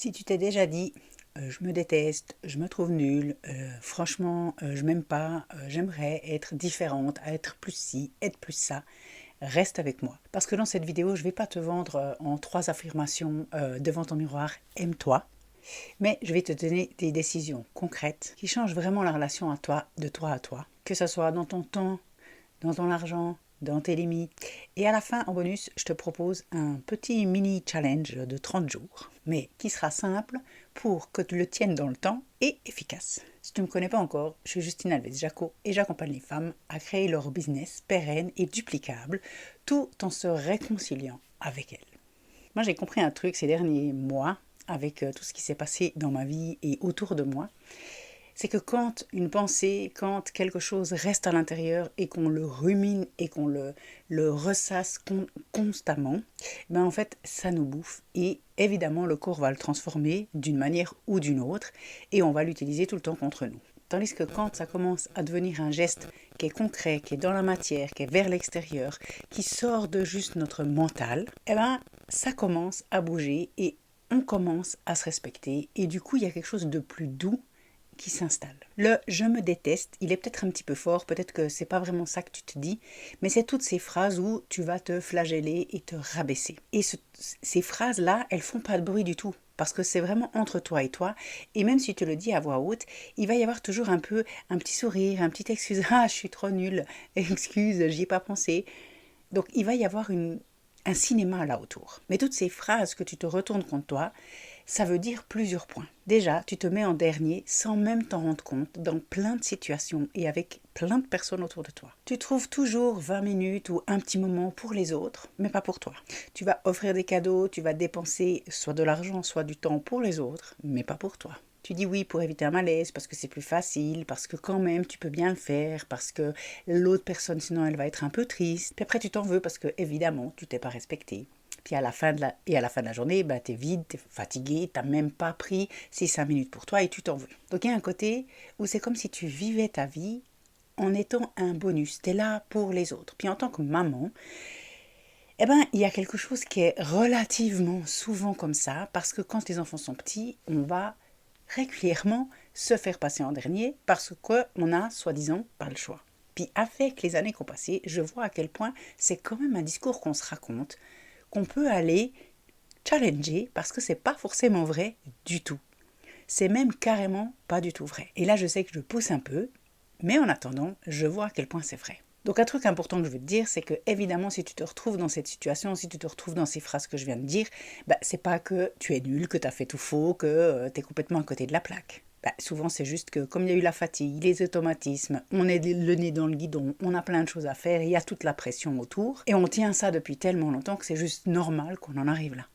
Si tu t'es déjà dit, je me déteste, je me trouve nulle, franchement, je m'aime pas, j'aimerais être différente, être plus ci, être plus ça, reste avec moi. Parce que dans cette vidéo, je ne vais pas te vendre en 3 affirmations devant ton miroir, aime-toi, mais je vais te donner des décisions concrètes qui changent vraiment la relation à toi, de toi à toi. Que ce soit dans ton temps, dans ton argent, dans tes limites. Et à la fin, en bonus, je te propose un petit mini challenge de 30 jours, mais qui sera simple pour que tu le tiennes dans le temps et efficace. Si tu ne me connais pas encore, je suis Justine Alves-Jaco et j'accompagne les femmes à créer leur business pérenne et duplicable tout en se réconciliant avec elles. Moi, j'ai compris un truc ces derniers mois avec tout ce qui s'est passé dans ma vie et autour de moi, c'est que quand une pensée, quand quelque chose reste à l'intérieur et qu'on le rumine et qu'on le ressasse constamment, ben en fait ça nous bouffe et évidemment le corps va le transformer d'une manière ou d'une autre et on va l'utiliser tout le temps contre nous. Tandis que quand ça commence à devenir un geste qui est concret, qui est dans la matière, qui est vers l'extérieur, qui sort de juste notre mental, eh ben ça commence à bouger et on commence à se respecter et du coup il y a quelque chose de plus doux qui s'installe. Le je me déteste, il est peut-être un petit peu fort, peut-être que c'est pas vraiment ça que tu te dis, mais c'est toutes ces phrases où tu vas te flageller et te rabaisser. Et ces phrases-là, elles font pas de bruit du tout. Parce que c'est vraiment entre toi et toi. Et même si tu le dis à voix haute, il va y avoir toujours un peu un petit sourire, un petit excuse. Ah, je suis trop nulle. Excuse, j'y ai pas pensé. Donc il va y avoir un cinéma là autour. Mais toutes ces phrases que tu te retournes contre toi, ça veut dire plusieurs points. Déjà, tu te mets en dernier sans même t'en rendre compte dans plein de situations et avec plein de personnes autour de toi. Tu trouves toujours 20 minutes ou un petit moment pour les autres, mais pas pour toi. Tu vas offrir des cadeaux, tu vas dépenser soit de l'argent, soit du temps pour les autres, mais pas pour toi. Tu dis oui pour éviter un malaise, parce que c'est plus facile, parce que quand même tu peux bien le faire, parce que l'autre personne sinon elle va être un peu triste. Puis après tu t'en veux parce que évidemment tu t'es pas respecté. Puis à la fin de la journée, bah, tu es vide, tu es fatigué, tu n'as même pas pris ces 5 minutes pour toi et tu t'en veux. Donc il y a un côté où c'est comme si tu vivais ta vie en étant un bonus. Tu es là pour les autres. Puis en tant que maman, eh ben, il y a quelque chose qui est relativement souvent comme ça, parce que quand les enfants sont petits, on va régulièrement se faire passer en dernier parce qu'on a, soi-disant, pas le choix. Puis avec les années qui ont passé, je vois à quel point c'est quand même un discours qu'on se raconte, qu'on peut aller challenger parce que c'est pas forcément vrai du tout. C'est même carrément pas du tout vrai. Et là, je sais que je pousse un peu, mais en attendant, je vois à quel point c'est vrai. Donc un truc important que je veux te dire, c'est que évidemment, si tu te retrouves dans cette situation, si tu te retrouves dans ces phrases que je viens de dire, c'est pas que tu es nul, que tu as fait tout faux, que tu es complètement à côté de la plaque. Souvent, c'est juste que comme il y a eu la fatigue, les automatismes, on est le nez dans le guidon, on a plein de choses à faire, il y a toute la pression autour, et on tient ça depuis tellement longtemps que c'est juste normal qu'on en arrive là.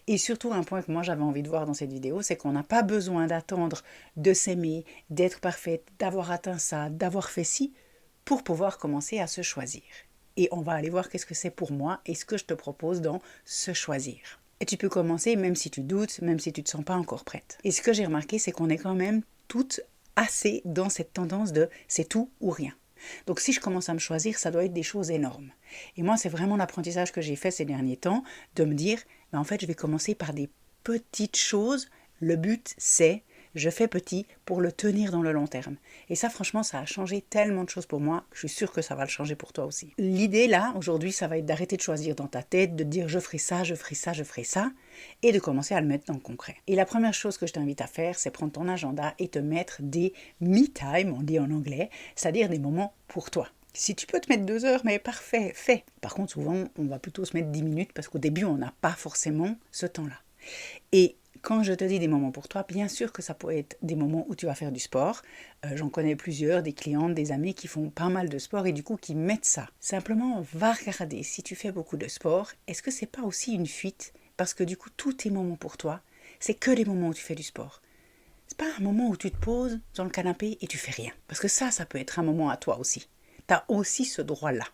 Et surtout, un point que moi j'avais envie de voir dans cette vidéo, c'est qu'on n'a pas besoin d'attendre de s'aimer, d'être parfaite, d'avoir atteint ça, d'avoir fait ci, pour pouvoir commencer à se choisir. Et on va aller voir qu'est-ce que c'est pour moi et ce que je te propose dans se choisir. Et tu peux commencer même si tu doutes, même si tu ne te sens pas encore prête. Et ce que j'ai remarqué, c'est qu'on est quand même toutes assez dans cette tendance de c'est tout ou rien. Donc si je commence à me choisir, ça doit être des choses énormes. Et moi, c'est vraiment l'apprentissage que j'ai fait ces derniers temps, de me dire, en fait, je vais commencer par des petites choses. Le but, c'est je fais petit pour le tenir dans le long terme. Et ça, franchement, ça a changé tellement de choses pour moi. Je suis sûre que ça va le changer pour toi aussi. L'idée, là, aujourd'hui, ça va être d'arrêter de choisir dans ta tête, de dire je ferai ça, je ferai ça, je ferai ça, et de commencer à le mettre dans le concret. Et la première chose que je t'invite à faire, c'est prendre ton agenda et te mettre des me-time, on dit en anglais, c'est-à-dire des moments pour toi. Si tu peux te mettre 2 heures, mais parfait, fais. Par contre, souvent, on va plutôt se mettre 10 minutes parce qu'au début, on n'a pas forcément ce temps-là. Et quand je te dis des moments pour toi, bien sûr que ça peut être des moments où tu vas faire du sport. J'en connais plusieurs, des clientes, des amis qui font pas mal de sport et du coup qui mettent ça. Simplement, va regarder si tu fais beaucoup de sport, est-ce que c'est pas aussi une fuite? Parce que du coup, tous tes moments pour toi, c'est que les moments où tu fais du sport. C'est pas un moment où tu te poses dans le canapé et tu fais rien. Parce que ça peut être un moment à toi aussi. Tu as aussi ce droit-là.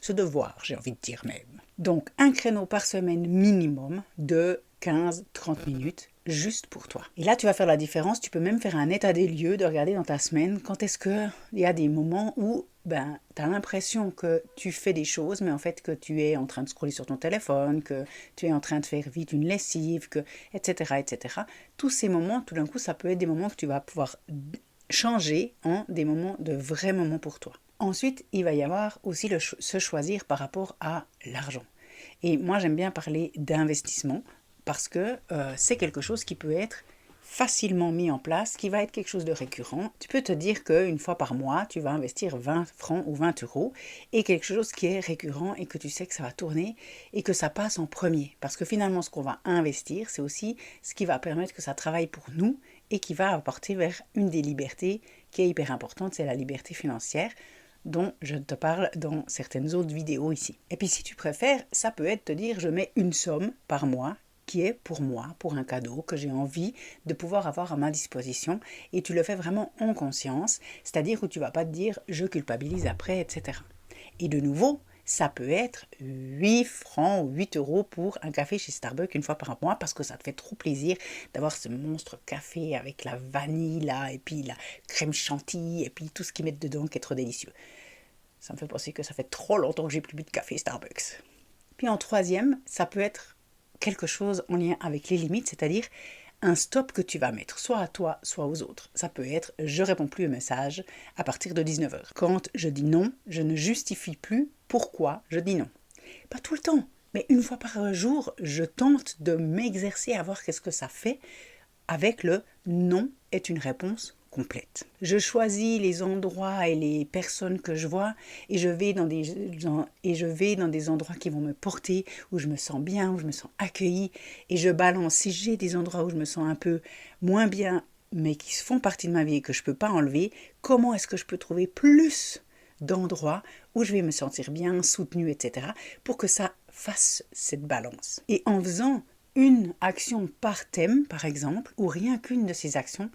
Ce devoir, j'ai envie de dire même. Donc, un créneau par semaine minimum de 15-30 minutes juste pour toi. Et là, tu vas faire la différence. Tu peux même faire un état des lieux, de regarder dans ta semaine quand est-ce qu'il y a des moments où tu as l'impression que tu fais des choses, mais en fait que tu es en train de scroller sur ton téléphone, que tu es en train de faire vite une lessive, etc., etc. Tous ces moments, tout d'un coup, ça peut être des moments que tu vas pouvoir changer en des moments de vrais moments pour toi. Ensuite, il va y avoir aussi se choisir par rapport à l'argent. Et moi, j'aime bien parler d'investissement parce que c'est quelque chose qui peut être facilement mis en place, qui va être quelque chose de récurrent. Tu peux te dire qu'une fois par mois, tu vas investir 20 francs ou 20 euros et quelque chose qui est récurrent et que tu sais que ça va tourner et que ça passe en premier. Parce que finalement, ce qu'on va investir, c'est aussi ce qui va permettre que ça travaille pour nous et qui va apporter vers une des libertés qui est hyper importante, c'est la liberté financière dont je te parle dans certaines autres vidéos ici. Et puis si tu préfères, ça peut être te dire je mets une somme par mois qui est pour moi, pour un cadeau que j'ai envie de pouvoir avoir à ma disposition et tu le fais vraiment en conscience, c'est-à-dire où tu ne vas pas te dire je culpabilise après, etc. Et de nouveau, ça peut être 8 francs ou 8 euros pour un café chez Starbucks une fois par mois parce que ça te fait trop plaisir d'avoir ce monstre café avec la vanille là, et puis la crème chantilly et puis tout ce qu'ils mettent dedans qui est trop délicieux. Ça me fait penser que ça fait trop longtemps que j'ai plus bu de café Starbucks. Puis en troisième, ça peut être quelque chose en lien avec les limites, c'est-à-dire un stop que tu vas mettre, soit à toi, soit aux autres. Ça peut être « je réponds plus aux messages à partir de 19h ». Quand je dis non, je ne justifie plus pourquoi je dis non. Pas tout le temps, mais une fois par jour, je tente de m'exercer à voir qu'est-ce que ça fait avec le « non » est une réponse complète. Je choisis les endroits et les personnes que je vois et je vais dans des endroits qui vont me porter, où je me sens bien, où je me sens accueillie et je balance. Si j'ai des endroits où je me sens un peu moins bien, mais qui font partie de ma vie et que je ne peux pas enlever, comment est-ce que je peux trouver plus d'endroits où je vais me sentir bien, soutenue, etc. pour que ça fasse cette balance. Et en faisant une action par thème, par exemple, ou rien qu'une de ces actions,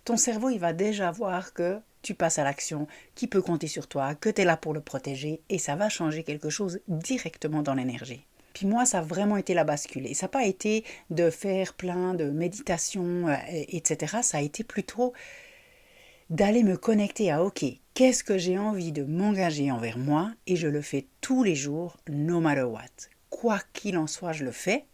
ton cerveau, il va déjà voir que tu passes à l'action, qu'il peut compter sur toi, que tu es là pour le protéger, et ça va changer quelque chose directement dans l'énergie. Puis moi, ça a vraiment été la bascule. Et ça n'a pas été de faire plein de méditations, etc. Ça a été plutôt d'aller me connecter à OK, qu'est-ce que j'ai envie de m'engager envers moi, et je le fais tous les jours, no matter what. Quoi qu'il en soit, je le fais.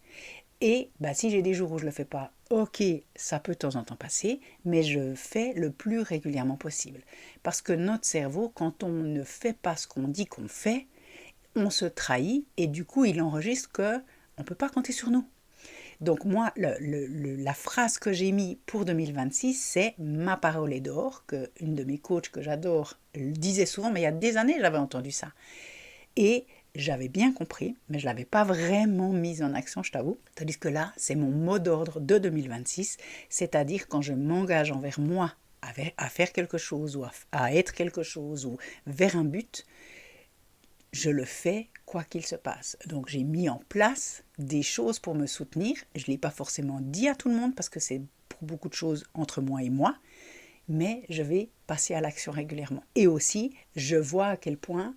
Et si j'ai des jours où je ne le fais pas, ok, ça peut de temps en temps passer, mais je fais le plus régulièrement possible. Parce que notre cerveau, quand on ne fait pas ce qu'on dit qu'on fait, on se trahit et du coup, il enregistre qu'on ne peut pas compter sur nous. Donc moi, la phrase que j'ai mise pour 2026, c'est « ma parole est d'or », qu'une de mes coachs que j'adore disait souvent, mais il y a des années, j'avais entendu ça. Et j'avais bien compris, mais je ne l'avais pas vraiment mise en action, je t'avoue. Tandis que là, c'est mon mot d'ordre de 2026, c'est-à-dire quand je m'engage envers moi à faire quelque chose ou à être quelque chose ou vers un but, je le fais quoi qu'il se passe. Donc j'ai mis en place des choses pour me soutenir. Je ne l'ai pas forcément dit à tout le monde parce que c'est pour beaucoup de choses entre moi et moi, mais je vais passer à l'action régulièrement. Et aussi, je vois à quel point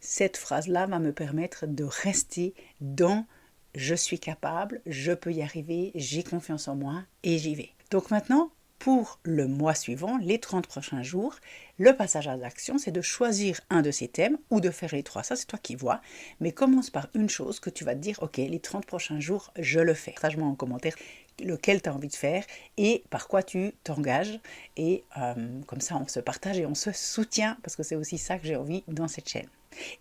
cette phrase-là va me permettre de rester dans « je suis capable, je peux y arriver, j'ai confiance en moi et j'y vais ». Donc maintenant, pour le mois suivant, les 30 prochains jours, le passage à l'action, c'est de choisir un de ces thèmes ou de faire les 3. Ça, c'est toi qui vois. Mais commence par une chose que tu vas te dire « Ok, les 30 prochains jours, je le fais ». Partage-moi en commentaire lequel tu as envie de faire et par quoi tu t'engages. Et comme ça, on se partage et on se soutient parce que c'est aussi ça que j'ai envie dans cette chaîne.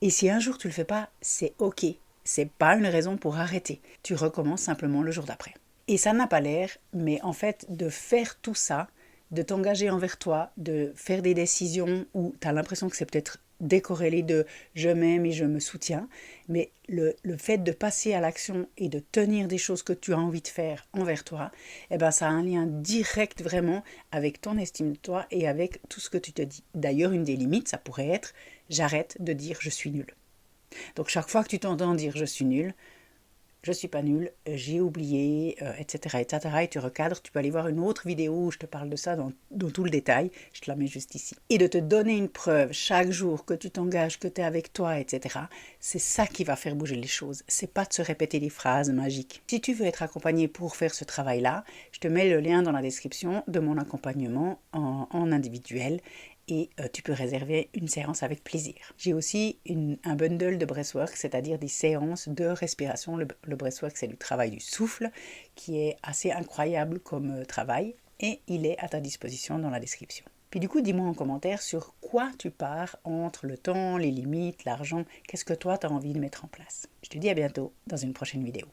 Et si un jour tu ne le fais pas, c'est ok. C'est pas une raison pour arrêter. Tu recommences simplement le jour d'après. Et ça n'a pas l'air, mais en fait, de faire tout ça, de t'engager envers toi, de faire des décisions où tu as l'impression que c'est peut-être décorrélé de « je m'aime et je me soutiens », mais le fait de passer à l'action et de tenir des choses que tu as envie de faire envers toi, ça a un lien direct vraiment avec ton estime de toi et avec tout ce que tu te dis. D'ailleurs, une des limites, ça pourrait être « j'arrête de dire je suis nulle ». Donc chaque fois que tu t'entends dire « je suis nulle », je suis pas nulle, j'ai oublié, etc., etc. Et tu recadres, tu peux aller voir une autre vidéo où je te parle de ça dans tout le détail, je te la mets juste ici. Et de te donner une preuve chaque jour que tu t'engages, que tu es avec toi, etc., c'est ça qui va faire bouger les choses, c'est pas de se répéter des phrases magiques. Si tu veux être accompagné pour faire ce travail-là, je te mets le lien dans la description de mon accompagnement en individuel et tu peux réserver une séance avec plaisir. J'ai aussi un bundle de breathwork, c'est-à-dire des séances de respiration. Le breathwork, c'est le travail du souffle qui est assez incroyable comme travail et il est à ta disposition dans la description. Puis du coup, dis-moi en commentaire sur quoi tu pars entre le temps, les limites, l'argent, qu'est-ce que toi tu as envie de mettre en place. Je te dis à bientôt dans une prochaine vidéo.